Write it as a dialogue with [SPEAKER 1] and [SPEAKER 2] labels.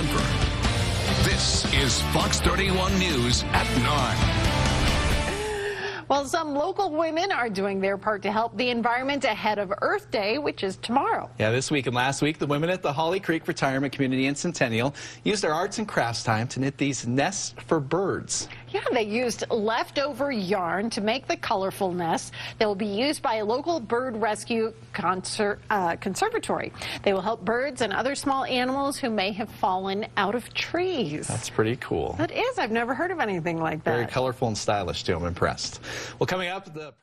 [SPEAKER 1] Denver. This is Fox 31 News at 9.
[SPEAKER 2] Well, some local women are doing their part to help the environment ahead of Earth Day, which is tomorrow.
[SPEAKER 3] Yeah, this week and last week, the women at the Holly Creek Retirement Community in Centennial used their arts and crafts time to knit these nests for birds.
[SPEAKER 2] Yeah, they used leftover yarn to make the colorful nests. They will be used by a local bird rescue conservatory. They will help birds and other small animals who may have fallen out of trees.
[SPEAKER 3] That's pretty cool.
[SPEAKER 2] That is. I've never heard of anything like that.
[SPEAKER 3] Very colorful and stylish, too. I'm impressed. Well, coming up, the